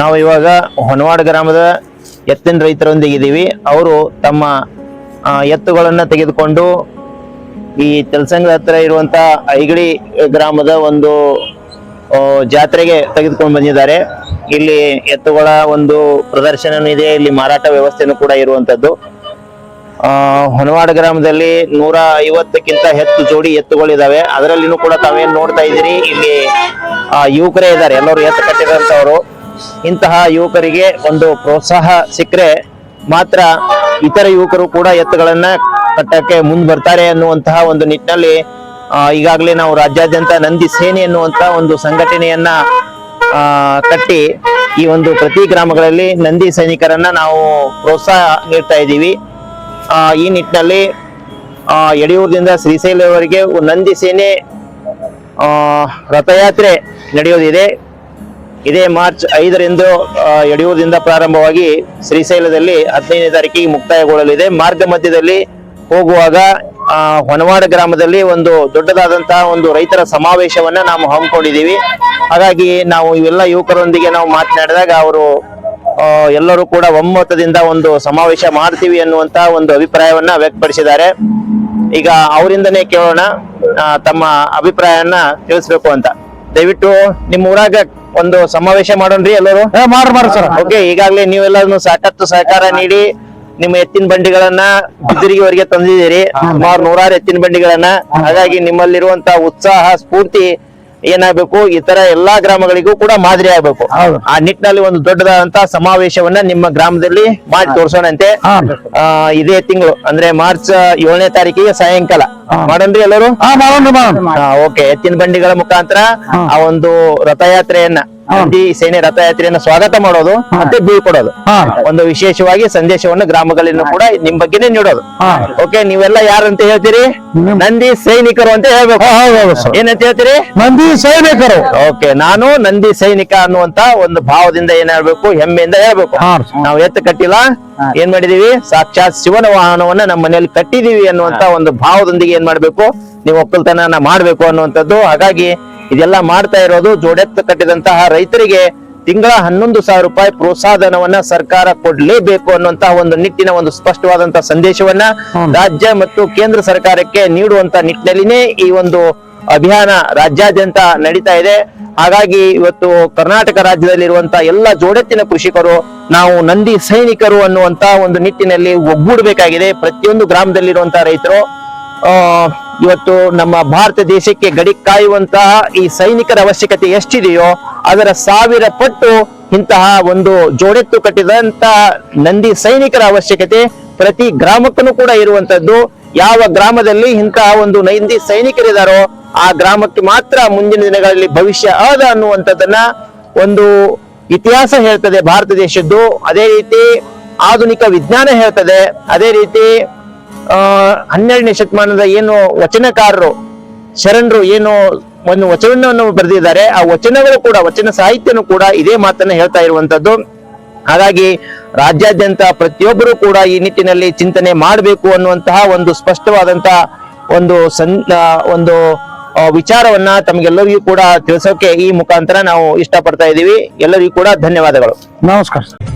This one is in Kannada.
ನಾವು ಇವಾಗ ಹೊನವಾಡ ಗ್ರಾಮದ ಎತ್ತಿನ ರೈತರೊಂದಿಗಿದ್ದೀವಿ. ಅವರು ತಮ್ಮ ಎತ್ತುಗಳನ್ನ ತೆಗೆದುಕೊಂಡು ಈ ತೆಲಸಂಗದ ಹತ್ರ ಇರುವಂತ ಐಗಡಿ ಗ್ರಾಮದ ಒಂದು ಜಾತ್ರೆಗೆ ತೆಗೆದುಕೊಂಡು ಬಂದಿದ್ದಾರೆ. ಇಲ್ಲಿ ಎತ್ತುಗಳ ಒಂದು ಪ್ರದರ್ಶನ ಇದೆ, ಇಲ್ಲಿ ಮಾರಾಟ ವ್ಯವಸ್ಥೆನೂ ಕೂಡ ಇರುವಂತದ್ದು. ಹೊನವಾಡ ಗ್ರಾಮದಲ್ಲಿ 150ಕ್ಕಿಂತ ಹೆಚ್ಚು ಜೋಡಿ ಎತ್ತುಗಳಿದಾವೆ. ಅದರಲ್ಲಿನೂ ಕೂಡ ತಾವೇನ್ ನೋಡ್ತಾ ಇದ್ದೀರಿ, ಇಲ್ಲಿ ಯುವಕರೇ ಇದ್ದಾರೆ, ಎಲ್ಲರೂ ಎತ್ತು ಕಟ್ಟಿದಂತವರು. ಇಂತಹ ಯುವಕರಿಗೆ ಒಂದು ಪ್ರೋತ್ಸಾಹ ಸಿಕ್ಕರೆ ಮಾತ್ರ ಇತರ ಯುವಕರು ಕೂಡ ಎತ್ತುಗಳನ್ನ ಕಟ್ಟಕ್ಕೆ ಮುಂದೆ ಬರ್ತಾರೆ ಅನ್ನುವಂತಹ ಒಂದು ನಿಟ್ಟಿನಲ್ಲಿ ಈಗಾಗಲೇ ನಾವು ರಾಜ್ಯಾದ್ಯಂತ ನಂದಿ ಸೇನೆ ಎನ್ನುವಂತ ಒಂದು ಸಂಘಟನೆಯನ್ನ ಕಟ್ಟಿ ಈ ಒಂದು ಪ್ರತಿ ಗ್ರಾಮಗಳಲ್ಲಿ ನಂದಿ ಸೈನಿಕರನ್ನ ನಾವು ಪ್ರೋತ್ಸಾಹ ನೀಡ್ತಾ ಇದ್ದೀವಿ. ಈ ನಿಟ್ಟಿನಲ್ಲಿ ಯಡಿಯೂರದಿಂದ ಶ್ರೀಶೈಲವರೆಗೆ ನಂದಿ ಸೇನೆ ರಥಯಾತ್ರೆ ನಡೆಯೋದಿದೆ. ಇದೇ ಮಾರ್ಚ್ 5ರಂದು ಯಡಿಯೂರದಿಂದ ಪ್ರಾರಂಭವಾಗಿ ಶ್ರೀಶೈಲದಲ್ಲಿ 15ನೇ ತಾರೀಕಿಗೆ ಮುಕ್ತಾಯಗೊಳ್ಳಲಿದೆ. ಮಾರ್ಗ ಮಧ್ಯದಲ್ಲಿ ಹೋಗುವಾಗ ಹೊನವಾಡ ಗ್ರಾಮದಲ್ಲಿ ಒಂದು ದೊಡ್ಡದಾದಂತಹ ಒಂದು ರೈತರ ಸಮಾವೇಶವನ್ನ ನಾವು ಹಮ್ಮಿಕೊಂಡಿದ್ದೀವಿ. ಹಾಗಾಗಿ ನಾವು ಇವೆಲ್ಲ ಯುವಕರೊಂದಿಗೆ ನಾವು ಮಾತನಾಡಿದಾಗ ಅವರು ಎಲ್ಲರೂ ಕೂಡ ಒಮ್ಮತದಿಂದ ಒಂದು ಸಮಾವೇಶ ಮಾಡ್ತೀವಿ ಅನ್ನುವಂತ ಒಂದು ಅಭಿಪ್ರಾಯವನ್ನ ವ್ಯಕ್ತಪಡಿಸಿದ್ದಾರೆ. ಈಗ ಅವರಿಂದನೇ ಕೇಳೋಣ ತಮ್ಮ ಅಭಿಪ್ರಾಯವನ್ನ ತಿಳಿಸ್ಬೇಕು ಅಂತ. ದಯವಿಟ್ಟು ನಿಮ್ಮ ಊರಾಗ ಒಂದು ಸಮಾವೇಶ ಮಾಡೋಣ್ರಿ ಎಲ್ಲರೂ. ಮಾಡ್ರಿ ಸರ್. ಓಕೆ, ಈಗಾಗಲೇ ನೀವೆಲ್ಲರೂ ಸಾಕಷ್ಟು ಸಹಕಾರ ನೀಡಿ ನಿಮ್ಮ ಎತ್ತಿನ ಬಂಡಿಗಳನ್ನ ಬಿದ್ದರಿಗೆವರೆಗೆ ತಂದಿದ್ದೀರಿ, ಸುಮಾರು 100 ಎತ್ತಿನ ಬಂಡಿಗಳನ್ನ. ಹಾಗಾಗಿ ನಿಮ್ಮಲ್ಲಿರುವಂತಹ ಉತ್ಸಾಹ ಸ್ಫೂರ್ತಿ ಏನಾಗಬೇಕು, ಇತರ ಎಲ್ಲಾ ಗ್ರಾಮಗಳಿಗೂ ಕೂಡ ಮಾದರಿ ಆಗ್ಬೇಕು. ಆ ನಿಟ್ಟಿನಲ್ಲಿ ಒಂದು ದೊಡ್ಡದಾದಂತಹ ಸಮಾವೇಶವನ್ನ ನಿಮ್ಮ ಗ್ರಾಮದಲ್ಲಿ ಮಾಡಿ ತೋರ್ಸೋಣಂತೆ. ಇದೇ ತಿಂಗಳು ಅಂದ್ರೆ ಮಾರ್ಚ್ 7ನೇ ತಾರೀಕಿಗೆ ಸಾಯಂಕಾಲ ಮಾಡನ್ರಿ ಎಲ್ಲರೂ. ಓಕೆ, ಎತ್ತಿನ ಬಂಡಿಗಳ ಮುಖಾಂತರ ಆ ಒಂದು ರಥಯಾತ್ರೆಯನ್ನ ನಂದಿ ಸೇನೆ ರಥಯಾತ್ರೆಯನ್ನ ಸ್ವಾಗತ ಮಾಡೋದು ಮತ್ತೆ ಬೀಳ್ಕೊಡೋದು, ಒಂದು ವಿಶೇಷವಾಗಿ ಸಂದೇಶವನ್ನು ಗ್ರಾಮಗಳಲ್ಲೂ ಕೂಡ ನಿಮ್ ಬಗ್ಗೆನೇ ನೀಡೋದು. ಓಕೆ, ನೀವೆಲ್ಲ ಯಾರಂತ ಹೇಳ್ತೀರಿ? ನಂದಿ ಸೈನಿಕರು ಅಂತ ಹೇಳ್ಬೇಕು. ಏನಂತ ಹೇಳ್ತೀರಿ? ನಂದಿ ಸೈನಿಕರು. ಓಕೆ, ನಾನು ನಂದಿ ಸೈನಿಕ ಅನ್ನುವಂತ ಒಂದು ಭಾವದಿಂದ ಏನ್ ಹೇಳ್ಬೇಕು, ಹೆಮ್ಮೆಯಿಂದ ಹೇಳ್ಬೇಕು. ನಾವು ಎತ್ತು ಕಟ್ಟಿಲ್ಲ, ಏನ್ ಮಾಡಿದೀವಿ, ಸಾಕ್ಷಾತ್ ಶಿವನ ವಾಹನವನ್ನ ನಮ್ಮ ಮನೆಯಲ್ಲಿ ಕಟ್ಟಿದೀವಿ ಅನ್ನುವಂತ ಒಂದು ಭಾವದೊಂದಿಗೆ ಏನ್ ಮಾಡ್ಬೇಕು, ನೀವು ಒಕ್ಕಲ್ತನ ಮಾಡ್ಬೇಕು ಅನ್ನುವಂಥದ್ದು. ಹಾಗಾಗಿ ಇದೆಲ್ಲ ಮಾಡ್ತಾ ಇರೋದು ಜೋಡೆತ್ತು ಕಟ್ಟಿದಂತಹ ರೈತರಿಗೆ ತಿಂಗಳ 11,000 ರೂಪಾಯಿ ಪ್ರೋತ್ಸಾಹಧನವನ್ನ ಸರ್ಕಾರ ಕೊಡ್ಲೇಬೇಕು ಅನ್ನುವಂತಹ ಒಂದು ನಿಟ್ಟಿನ ಒಂದು ಸ್ಪಷ್ಟವಾದಂತಹ ಸಂದೇಶವನ್ನ ರಾಜ್ಯ ಮತ್ತು ಕೇಂದ್ರ ಸರ್ಕಾರಕ್ಕೆ ನೀಡುವಂತ ನಿಟ್ಟಿನಲ್ಲಿನೇ ಈ ಒಂದು ಅಭಿಯಾನ ರಾಜ್ಯಾದ್ಯಂತ ನಡೀತಾ ಇದೆ. ಹಾಗಾಗಿ ಇವತ್ತು ಕರ್ನಾಟಕ ರಾಜ್ಯದಲ್ಲಿರುವಂತಹ ಎಲ್ಲ ಜೋಡೆತ್ತಿನ ಕೃಷಿಕರು ನಾವು ನಂದಿ ಸೈನಿಕರು ಅನ್ನುವಂತ ಒಂದು ನಿಟ್ಟಿನಲ್ಲಿ ಒಗ್ಗೂಡಬೇಕಾಗಿದೆ. ಪ್ರತಿಯೊಂದು ಗ್ರಾಮದಲ್ಲಿರುವಂತಹ ರೈತರು ಇವತ್ತು ನಮ್ಮ ಭಾರತ ದೇಶಕ್ಕೆ ಗಡಿ ಕಾಯುವಂತಹ ಈ ಸೈನಿಕರ ಅವಶ್ಯಕತೆ ಎಷ್ಟಿದೆಯೋ ಅದರ 1000 ಪಟ್ಟು ಇಂತಹ ಒಂದು ಜೋಡೆತ್ತು ಕಟ್ಟಿದಂತಹ ನಂದಿ ಸೈನಿಕರ ಅವಶ್ಯಕತೆ ಪ್ರತಿ ಗ್ರಾಮಕ್ಕೂ ಕೂಡ ಇರುವಂತದ್ದು. ಯಾವ ಗ್ರಾಮದಲ್ಲಿ ಇಂತಹ ಒಂದು ನಂದಿ ಸೈನಿಕರಿದಾರೋ ಆ ಗ್ರಾಮಕ್ಕೆ ಮಾತ್ರ ಮುಂದಿನ ದಿನಗಳಲ್ಲಿ ಭವಿಷ್ಯ ಅದ ಅನ್ನುವಂಥದ್ದನ್ನ ಒಂದು ಇತಿಹಾಸ ಹೇಳ್ತದೆ ಭಾರತ ದೇಶದ್ದು. ಅದೇ ರೀತಿ ಆಧುನಿಕ ವಿಜ್ಞಾನ ಹೇಳ್ತದೆ. ಅದೇ ರೀತಿ 12ನೇ ಶತಮಾನದ ಏನು ವಚನಕಾರರು ಶರಣರು ಏನು ಒಂದು ವಚನವನ್ನು ಬರೆದಿದ್ದಾರೆ, ಆ ವಚನಗಳು ಕೂಡ, ವಚನ ಸಾಹಿತ್ಯನೂ ಕೂಡ ಇದೇ ಮಾತನ್ನ ಹೇಳ್ತಾ ಇರುವಂತದ್ದು. ಹಾಗಾಗಿ ರಾಜ್ಯಾದ್ಯಂತ ಪ್ರತಿಯೊಬ್ಬರು ಕೂಡ ಈ ನಿಟ್ಟಿನಲ್ಲಿ ಚಿಂತನೆ ಮಾಡಬೇಕು ಅನ್ನುವಂತಹ ಒಂದು ಸ್ಪಷ್ಟವಾದಂತಹ ಒಂದು ವಿಚಾರವನ್ನ ತಮಗೆಲ್ಲರಿಗೂ ಕೂಡ ತಿಳಿಸೋಕೆ ಈ ಮುಖಾಂತರ ನಾವು ಇಷ್ಟಪಡ್ತಾ ಇದ್ದೀವಿ. ಎಲ್ಲರಿಗೂ ಕೂಡ ಧನ್ಯವಾದಗಳು. ನಮಸ್ಕಾರ.